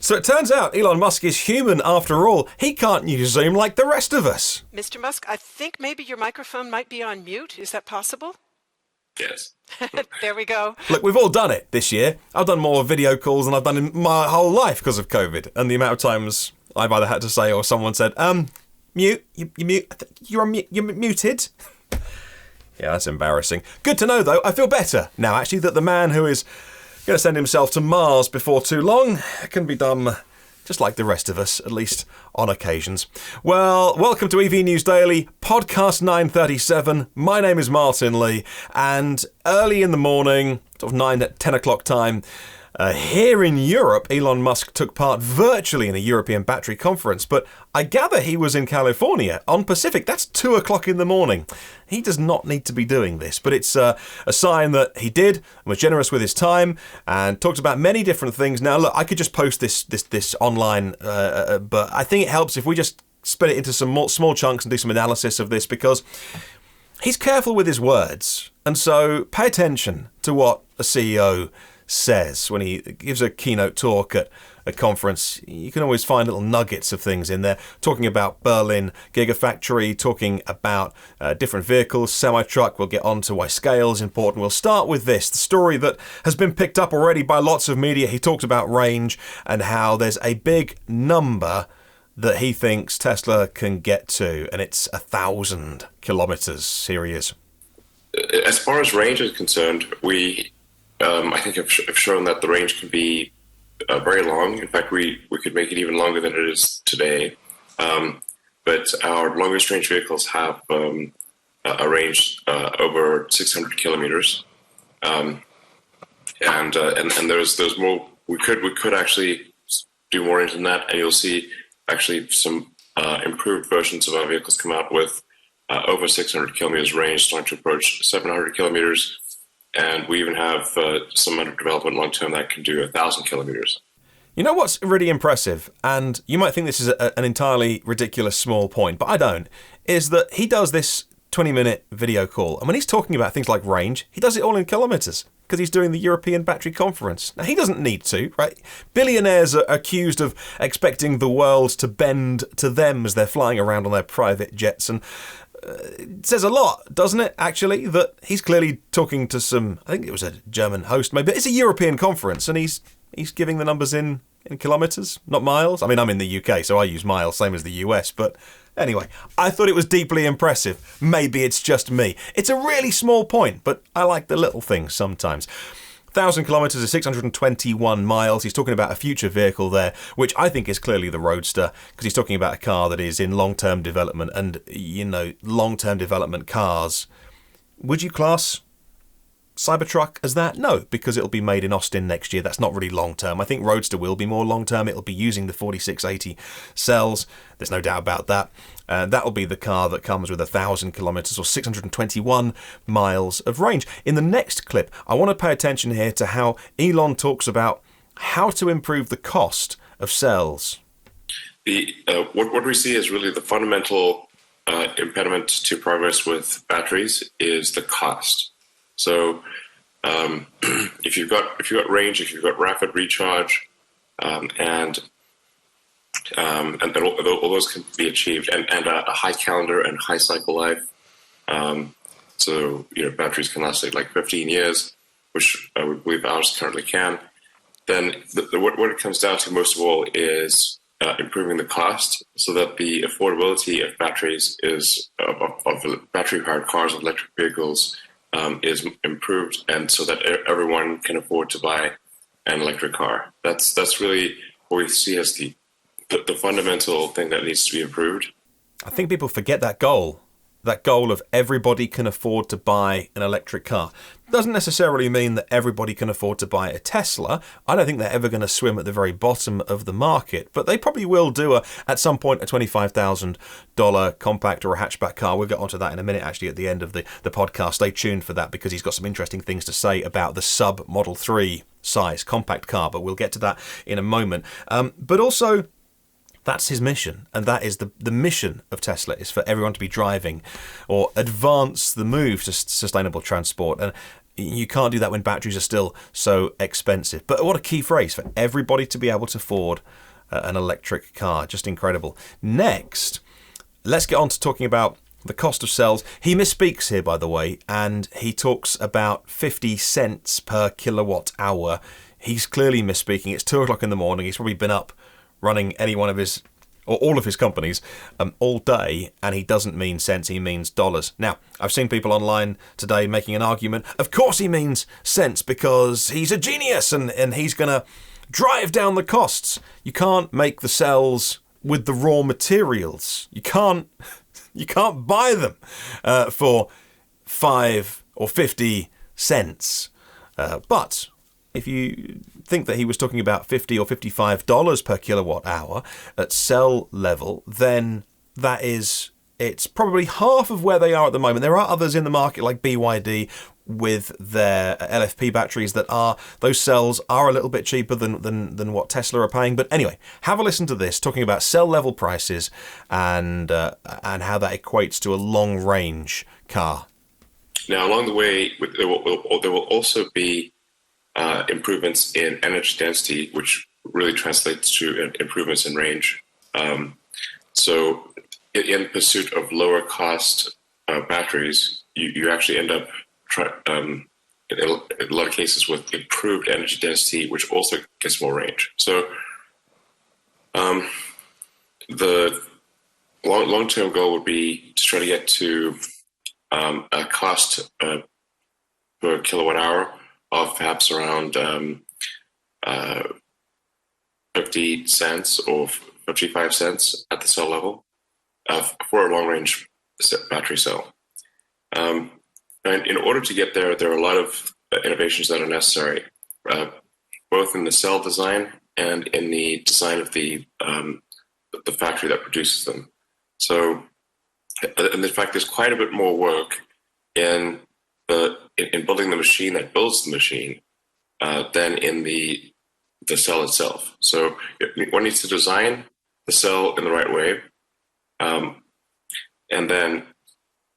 So it turns out Elon Musk is human after all. He can't use Zoom like the rest of us. Mr. Musk, I think maybe your microphone might be on mute. Is that possible? Yes. There we go. Look, we've all done it this year. I've done more video calls than I've done in my whole life because of COVID. And the amount of times I've either had to say or someone said, mute, you mute, you're muted. Yeah, that's embarrassing. Good to know, though. I feel better now, actually, that the man who is going to send himself to Mars before too long can be done just like the rest of us, at least on occasions. Well, welcome to EV News Daily, podcast 937. My name is Martin Lee, and early in the morning, sort of 9 at 10 o'clock time, here in Europe, Elon Musk took part virtually in a European battery conference, but I gather he was in California on Pacific. That's 2 o'clock in the morning. He does not need to be doing this, but it's a sign that he did and was generous with his time and talked about many different things. Now, look, I could just post this online, but I think it helps if we just split it into some more small chunks and do some analysis of this, because he's careful with his words. And so pay attention to what a CEO says when he gives a keynote talk at a conference. You can always find little nuggets of things in there, talking about Berlin Gigafactory, talking about different vehicles, semi-truck. We'll get on to why scale is important. We'll start with this, the story that has been picked up already by lots of media. He talked about range and how there's a big number that he thinks Tesla can get to, and it's 1,000 kilometers. Here he is. As far as range is concerned, I think I've shown that the range can be very long. In fact, we could make it even longer than it is today. But our longest range vehicles have a range over 600 kilometers, and there's more. We could actually do more into that, and you'll see actually some improved versions of our vehicles come out with over 600 kilometers range, starting to approach 700 kilometers. And we even have some under development long term that can do 1,000 kilometers. You know what's really impressive, and you might think this is an entirely ridiculous small point, but I don't, is that he does this 20-minute video call, and when he's talking about things like range, he does it all in kilometers, because he's doing the European Battery Conference. Now, he doesn't need to, right? Billionaires are accused of expecting the world to bend to them as they're flying around on their private jets, and it says a lot, doesn't it, actually, that he's clearly talking to some, I think it was a German host maybe. It's a European conference, and he's giving the numbers in kilometres, not miles. I mean, I'm in the UK, so I use miles, same as the US, but anyway, I thought it was deeply impressive. Maybe it's just me. It's a really small point, but I like the little things sometimes. 1,000 kilometres is 621 miles. He's talking about a future vehicle there, which I think is clearly the Roadster, because he's talking about a car that is in long-term development. And, you know, long-term development cars, would you class Cybertruck as that? No, because it'll be made in Austin next year. That's not really long-term. I think Roadster will be more long-term. It'll be using the 4680 cells. There's no doubt about that. That'll be the car that comes with 1,000 kilometres or 621 miles of range. In the next clip, I want to pay attention here to how Elon talks about how to improve the cost of cells. What we see is really the fundamental impediment to progress with batteries is the cost. So if you've got range, if you've got rapid recharge, and all those can be achieved, and a high calendar and high cycle life. So batteries can last like 15 years, which I would believe ours currently can. Then what it comes down to most of all is improving the cost, so that the affordability of batteries of battery-powered cars, of electric vehicles, is improved, and so that everyone can afford to buy an electric car. That's really what we see as the fundamental thing that needs to be improved. I think people forget that goal of everybody can afford to buy an electric car. Doesn't necessarily mean that everybody can afford to buy a Tesla. I don't think they're ever going to swim at the very bottom of the market, but they probably will do at some point a $25,000 compact or a hatchback car. We'll get onto that in a minute, actually, at the end of the podcast. Stay tuned for that, because he's got some interesting things to say about the sub Model 3 size compact car, but we'll get to that in a moment. But also, that's his mission, and that is the mission of Tesla, is for everyone to be driving or advance the move to sustainable transport. And You can't do that when batteries are still so expensive. But what a key phrase for everybody to be able to afford an electric car. Just incredible. Next, let's get on to talking about the cost of cells. He misspeaks here, by the way, and he talks about 50 cents per kilowatt hour. He's clearly misspeaking. It's 2 o'clock in the morning. He's probably been up running any one of his or all of his companies all day, and he doesn't mean cents, he means dollars. Now, I've seen people online today making an argument. Of course he means cents because he's a genius and he's going to drive down the costs. You can't make the cells with the raw materials. You can't buy them for 5 or 50 cents. But if you think that he was talking about $50 or $55 per kilowatt hour at cell level, then it's probably half of where they are at the moment. There are others in the market like BYD with their LFP batteries those cells are a little bit cheaper than what Tesla are paying. But anyway, have a listen to this, talking about cell level prices and how that equates to a long range car. Now, along the way, there will also be improvements in energy density, which really translates to improvements in range. So in pursuit of lower cost batteries, you actually end up in a lot of cases with improved energy density, which also gets more range. So the long-term goal would be to try to get to a cost per kilowatt hour of perhaps around 50 cents or 55 cents at the cell level for a long-range battery cell. And in order to get there, there are a lot of innovations that are necessary, both in the cell design and in the design of the factory that produces them. So, and in fact, there's quite a bit more work in building the machine that builds the machine than in the cell itself. So one needs to design the cell in the right way, and then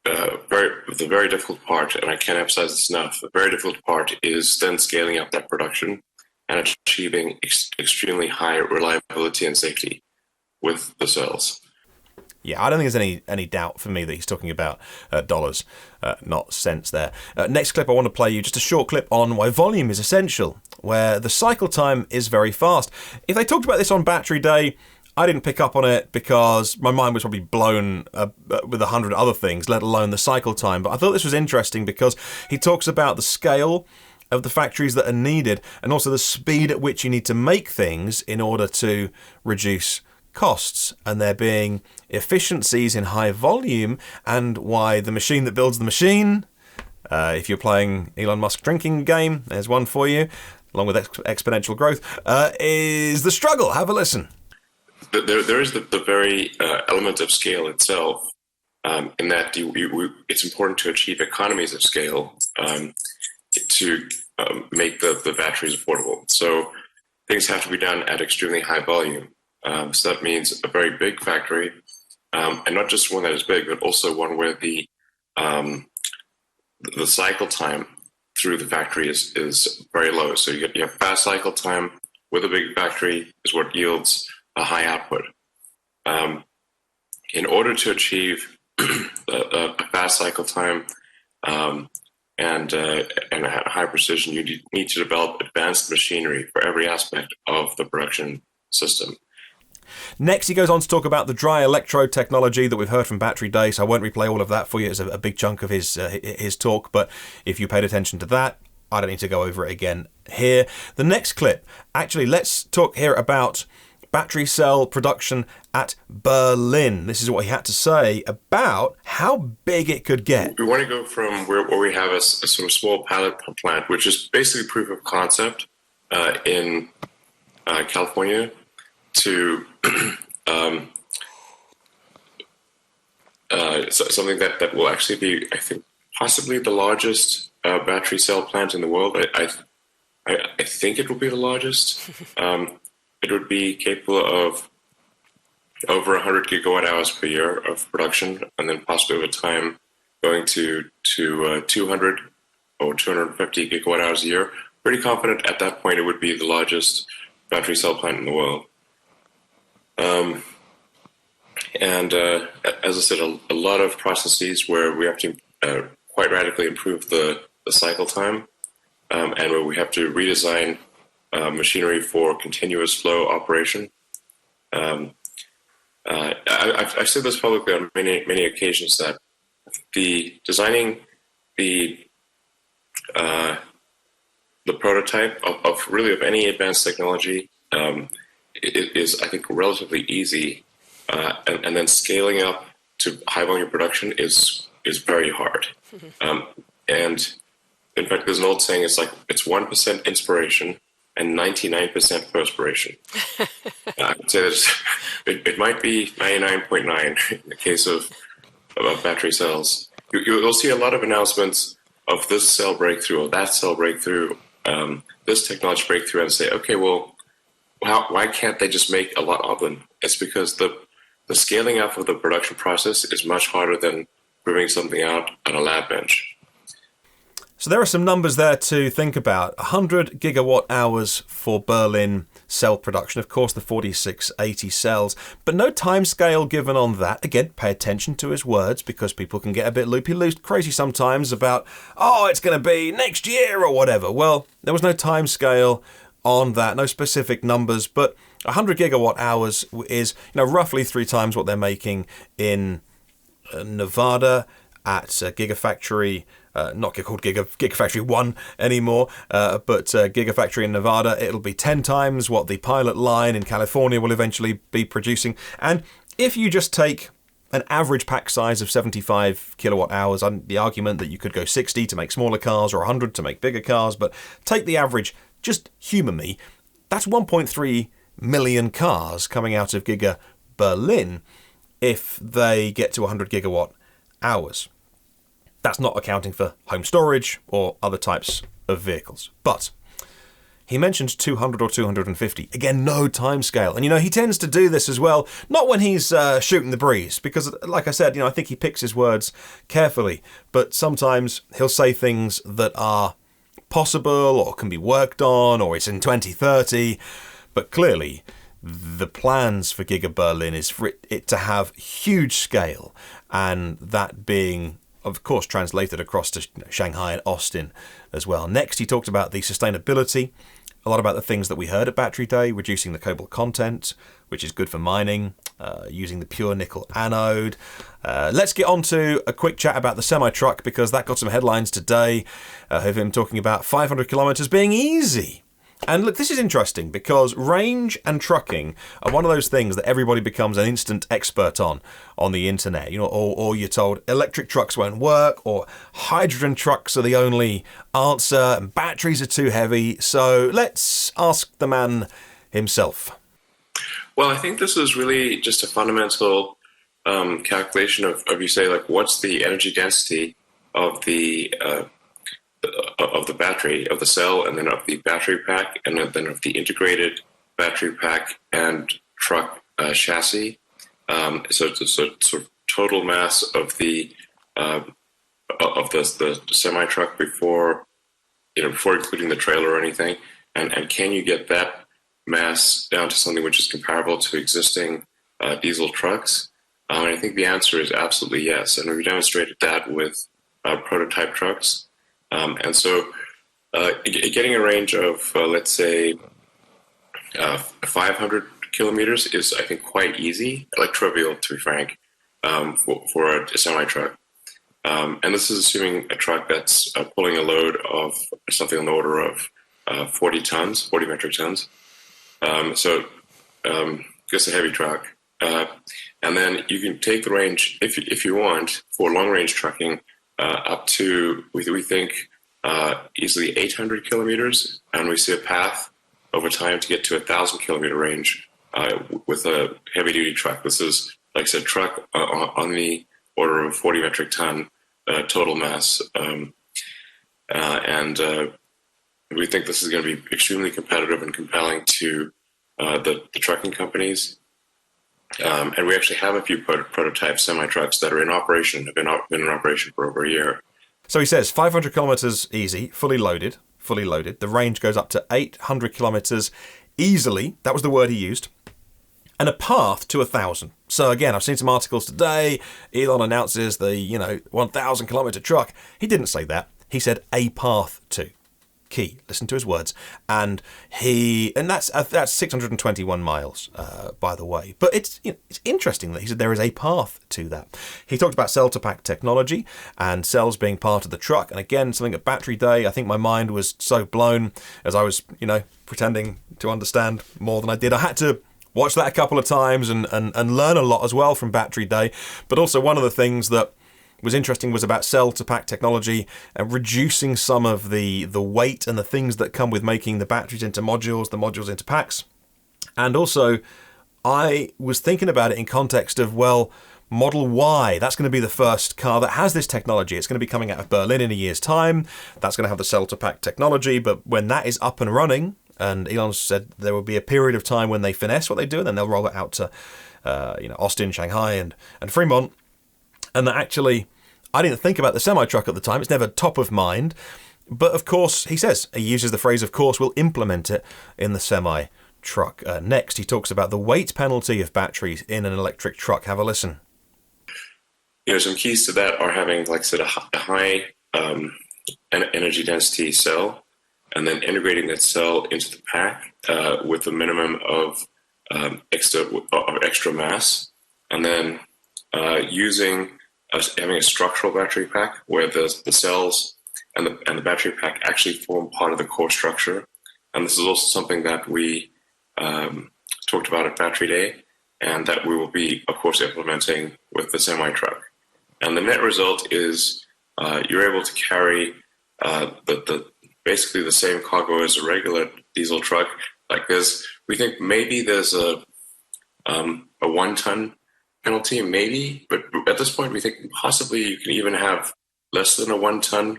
the very difficult part, and I can't emphasize this enough, the very difficult part is then scaling up that production and achieving extremely high reliability and safety with the cells. Yeah, I don't think there's any doubt for me that he's talking about dollars, not cents there. Next clip, I want to play you just a short clip on why volume is essential, where the cycle time is very fast. If they talked about this on Battery Day, I didn't pick up on it because my mind was probably blown with 100 other things, let alone the cycle time. But I thought this was interesting because he talks about the scale of the factories that are needed and also the speed at which you need to make things in order to reduce costs, and there being efficiencies in high volume, and why the machine that builds the machine, if you're playing Elon Musk drinking game, there's one for you, along with exponential growth, is the struggle. Have a listen. There is the very element of scale itself, in that it's important to achieve economies of scale to make the batteries affordable. So things have to be done at extremely high volume. So that means a very big factory, and not just one that is big, but also one where the cycle time through the factory is very low. So you have fast cycle time with a big factory is what yields a high output. In order to achieve a fast cycle time and a high precision, you need to develop advanced machinery for every aspect of the production system. Next, he goes on to talk about the dry electrode technology that we've heard from Battery Day, so I won't replay all of that for you. It's a big chunk of his talk, but if you paid attention to that, I don't need to go over it again here. The next clip, actually, let's talk here about battery cell production at Berlin. This is what he had to say about how big it could get. We want to go from where we have a sort of small pilot plant, which is basically proof of concept in California, to something that will actually be, I think, possibly the largest battery cell plant in the world. I think it will be the largest. It would be capable of over 100 gigawatt hours per year of production, and then possibly over time going to 200 or 250 gigawatt hours a year. Pretty confident at that point it would be the largest battery cell plant in the world. And as I said, a lot of processes where we have to quite radically improve the cycle time, and where we have to redesign machinery for continuous flow operation. I've said this publicly on many occasions that designing the prototype of really of any advanced technology is, I think, relatively easy, and then scaling up to high volume production is very hard. And in fact, there's an old saying: it's 1% inspiration and 99% perspiration. I would say that it might be 99.9 in the case of battery cells. You'll see a lot of announcements of this cell breakthrough or that cell breakthrough, this technology breakthrough, and say, okay, well, why can't they just make a lot of them? It's because the scaling up of the production process is much harder than proving something out on a lab bench. So there are some numbers there to think about. 100 gigawatt hours for Berlin cell production. Of course, the 4680 cells, but no time scale given on that. Again, pay attention to his words because people can get a bit loopy-loose, crazy sometimes about, oh, it's going to be next year or whatever. Well, there was no time scale on that, no specific numbers, but 100 gigawatt hours is, roughly 3 times what they're making in Nevada at Gigafactory. Not called Gigafactory 1 anymore, but Gigafactory in Nevada. It'll be 10 times what the pilot line in California will eventually be producing. And if you just take an average pack size of 75 kilowatt hours, and the argument that you could go 60 to make smaller cars or 100 to make bigger cars, but take the average, just humour me, that's 1.3 million cars coming out of Giga Berlin if they get to 100 gigawatt hours. That's not accounting for home storage or other types of vehicles. But he mentioned 200 or 250. Again, no time scale. And, he tends to do this as well, not when he's shooting the breeze, because, like I said, I think he picks his words carefully. But sometimes he'll say things that are possible or can be worked on, or it's in 2030. But clearly, the plans for Giga Berlin is for it to have huge scale, and that being, of course, translated across to Shanghai and Austin as well. Next, he talked about the sustainability, a lot about the things that we heard at Battery Day, reducing the cobalt content, which is good for mining, using the pure nickel anode. Let's get on to a quick chat about the semi-truck, because that got some headlines today of him talking about 500 kilometers being easy. And look, this is interesting because range and trucking are one of those things that everybody becomes an instant expert on the internet. Or you're told electric trucks won't work, or hydrogen trucks are the only answer, and batteries are too heavy. So let's ask the man himself. Well, I think this is really just a fundamental calculation of you say, like, what's the energy density of the battery, of the cell, and then of the battery pack, and then of the integrated battery pack and truck chassis. So it's a sort of total mass of the semi truck before including the trailer or anything. And can you get that mass down to something which is comparable to existing diesel trucks? And I think the answer is absolutely yes. And we demonstrated that with prototype trucks. And so getting a range of, let's say, 500 kilometers is, I think, quite easy, like trivial, to be frank, for a semi-truck. And this is assuming a truck that's pulling a load of something on the order of 40 metric tons. So just a heavy truck. And then you can take the range, if you want, for long-range trucking, up to, we think, easily 800 kilometers, and we see a path over time to get to 1,000 kilometer range with a heavy-duty truck. This is, like I said, truck on the order of 40 metric ton total mass, and we think this is going to be extremely competitive and compelling to the trucking companies. And we actually have a few prototype semi-trucks that are in operation, have been in operation for over a year. So he says 500 kilometers easy, fully loaded. The range goes up to 800 kilometers easily. That was the word he used. And a path to 1,000. So again, I've seen some articles today. Elon announces the 1,000 kilometer truck. He didn't say that. He said a path to. Key. Listen to his words. And that's 621 miles, by the way. But it's interesting that he said there is a path to that. He talked about cell-to-pack technology and cells being part of the truck. And again, something at Battery Day, I think my mind was so blown as I was, pretending to understand more than I did. I had to watch that a couple of times and learn a lot as well from Battery Day. But also one of the things that was interesting was about cell-to-pack technology and reducing some of the weight and the things that come with making the batteries into modules, the modules into packs. And also, I was thinking about it in context of, Model Y, that's going to be the first car that has this technology. It's going to be coming out of Berlin in a year's time. That's going to have the cell-to-pack technology. But when that is up and running, and Elon said there will be a period of time when they finesse what they do, and then they'll roll it out to Austin, Shanghai, and Fremont. And that actually, I didn't think about the semi-truck at the time. It's never top of mind. But of course, he uses the phrase, of course, we'll implement it in the semi-truck. Next, he talks about the weight penalty of batteries in an electric truck. Have a listen. Some keys to that are having, like I said, a high energy density cell, and then integrating that cell into the pack with a minimum of extra mass, and then having a structural battery pack where the cells and the battery pack actually form part of the core structure. And this is also something that we talked about at Battery Day, and that we will be, of course, implementing with the semi-truck. And the net result is you're able to carry basically the same cargo as a regular diesel truck. We think maybe there's a 1-ton penalty, maybe, but at this point we think possibly you can even have less than a 1-ton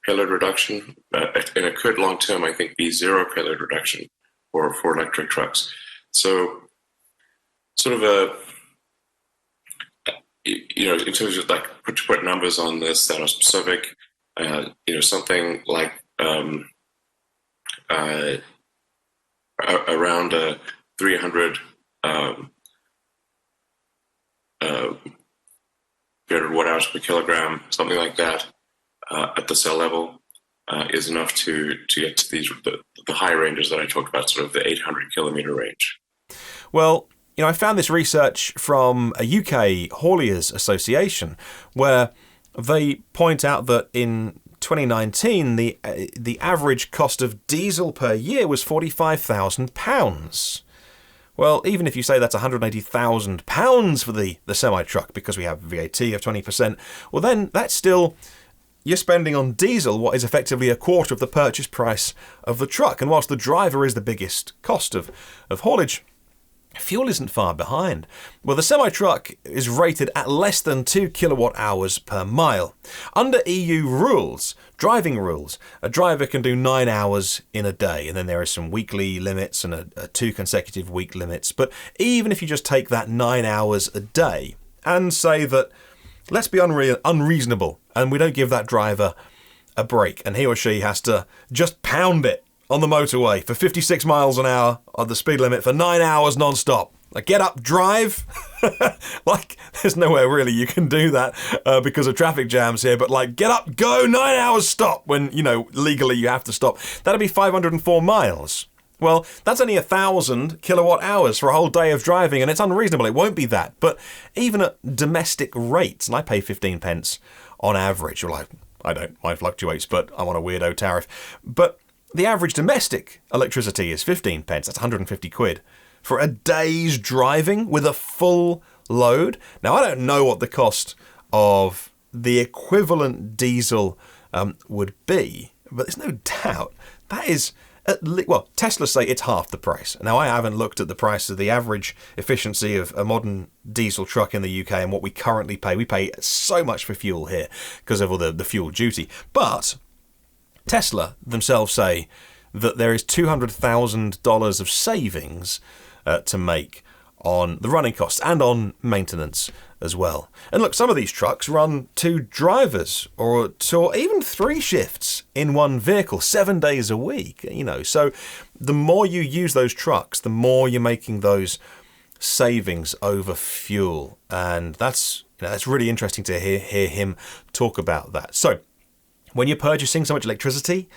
payload reduction, and it could long term, I think, be 0 payload reduction for electric trucks. So sort of in terms of to put numbers on this that are specific, something like around 300 watt-hours per kilogram, something like that, at the cell level, is enough to get to the high ranges that I talked about, sort of the 800 kilometer range. Well, I found this research from a UK Hauliers Association where they point out that in 2019, the average cost of diesel per year was £45,000. Well, even if you say that's £180,000 for the semi-truck because we have VAT of 20%, well then that's still, you're spending on diesel what is effectively a quarter of the purchase price of the truck. And whilst the driver is the biggest cost of haulage, fuel isn't far behind. Well, the semi-truck is rated at less than 2 kilowatt hours per mile. Under EU rules, driving rules, a driver can do 9 hours in a day, and then there are some weekly limits and a 2 consecutive week limits. But even if you just take that 9 hours a day and say that, let's be unreasonable, and we don't give that driver a break, and he or she has to just pound it on the motorway for 56 miles an hour on the speed limit for 9 hours non-stop. Get up, drive. There's nowhere really you can do that because of traffic jams here, but get up, go, 9 hours, stop, when, legally you have to stop. That'd be 504 miles. Well, that's only 1,000 kilowatt hours for a whole day of driving, and it's unreasonable. It won't be that. But even at domestic rates, and I pay 15 pence on average, I don't, mine fluctuates, but I'm on a weirdo tariff. But the average domestic electricity is 15 pence. That's 150 quid for a day's driving with a full load. Now, I don't know what the cost of the equivalent diesel would be, but there's no doubt that is Tesla say it's half the price. Now, I haven't looked at the price of the average efficiency of a modern diesel truck in the UK and what we currently pay. We pay so much for fuel here because of all the fuel duty. But Tesla themselves say that there is $200,000 of savings to make on the running costs and on maintenance as well. And look, some of these trucks run 2 drivers or 2 or even 3 shifts in one vehicle 7 days a week, so the more you use those trucks, the more you're making those savings over fuel. And that's really interesting to hear him talk about that. So when you're purchasing so much electricity,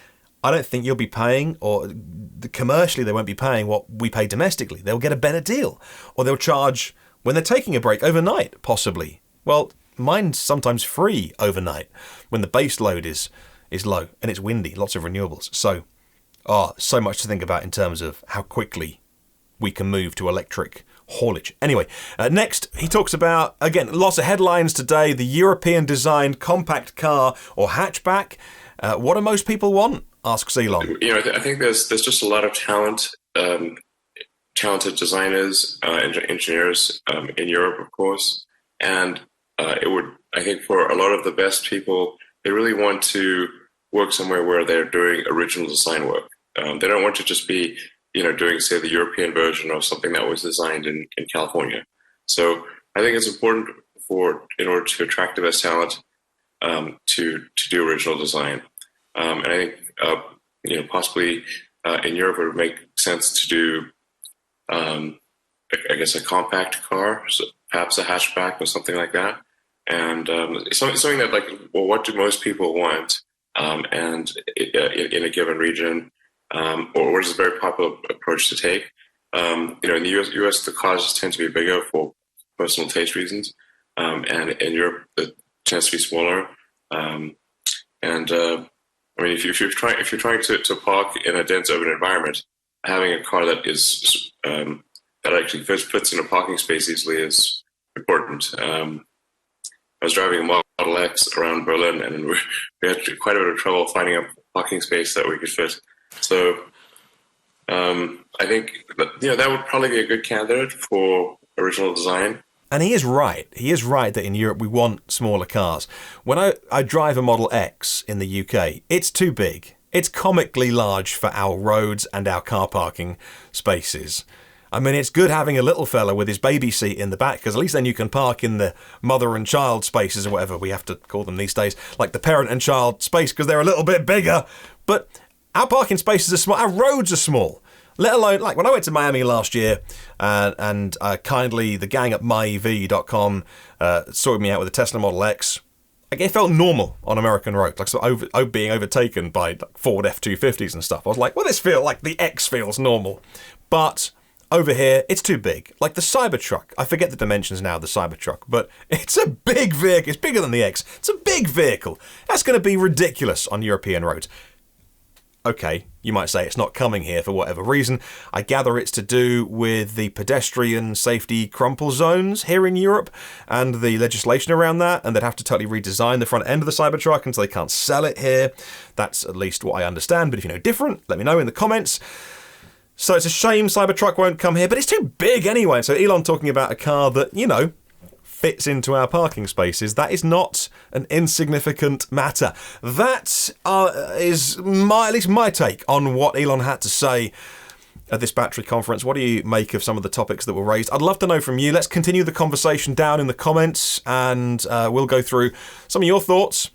I don't think you'll be paying, or commercially they won't be paying what we pay domestically. They'll get a better deal, or they'll charge when they're taking a break overnight, possibly. Well, mine's sometimes free overnight when the base load is low and it's windy, lots of renewables. So, so much to think about in terms of how quickly we can move to electric haulage. Anyway, next he talks about, again, lots of headlines today, the European designed compact car or hatchback. What do most people want? Asks Elon. I think there's just a lot of talented designers and engineers in Europe, of course, and I think for a lot of the best people, they really want to work somewhere where they're doing original design work. They don't want to just be doing, say, the European version of something that was designed in California. So I think it's important in order to attract the best talent to do original design. And I think possibly in Europe it would make sense to do, I guess, a compact car, so perhaps a hatchback or something like that. And something that, like, well, what do most people want? And in a given region, or what is a very popular approach to take? In the US, the cars tend to be bigger for personal taste reasons, and in Europe, it tends to be smaller. If you're trying to park in a dense urban environment, having a car that is that actually fits in a parking space easily is important. I was driving a Model X around Berlin, and we had quite a bit of trouble finding a parking space that we could fit. So I think that would probably be a good candidate for original design. And he is right. He is right that in Europe we want smaller cars. When I drive a Model X in the UK, it's too big. It's comically large for our roads and our car parking spaces. I mean, it's good having a little fella with his baby seat in the back, because at least then you can park in the mother and child spaces, or whatever we have to call them these days, like the parent and child space, because they're a little bit bigger. But our parking spaces are small. Our roads are small. Let alone, like, when I went to Miami last year, and kindly the gang at myev.com sorted me out with a Tesla Model X, like, it felt normal on American roads, like, being overtaken by like, Ford F-250s and stuff. I was like, well, the X feels normal. But over here, it's too big. Like the Cybertruck. I forget the dimensions now of the Cybertruck, but it's a big vehicle. It's bigger than the X. It's a big vehicle. That's going to be ridiculous on European roads. Okay, you might say it's not coming here for whatever reason. I gather it's to do with the pedestrian safety crumple zones here in Europe and the legislation around that, and they'd have to totally redesign the front end of the Cybertruck, and so they can't sell it here. That's at least what I understand, but if you know different, let me know in the comments. So it's a shame Cybertruck won't come here, but it's too big anyway. So Elon talking about a car that, fits into our parking spaces. That is not an insignificant matter. That is at least my take on what Elon had to say at this battery conference. What do you make of some of the topics that were raised? I'd love to know from you. Let's continue the conversation down in the comments, and we'll go through some of your thoughts.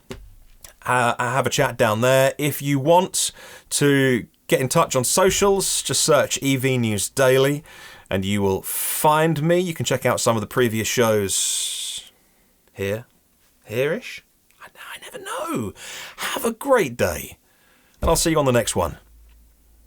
Have a chat down there. If you want to get in touch on socials, just search EV News Daily and you will find me. You can check out some of the previous shows here-ish. I never know. Have a great day, and I'll see you on the next one.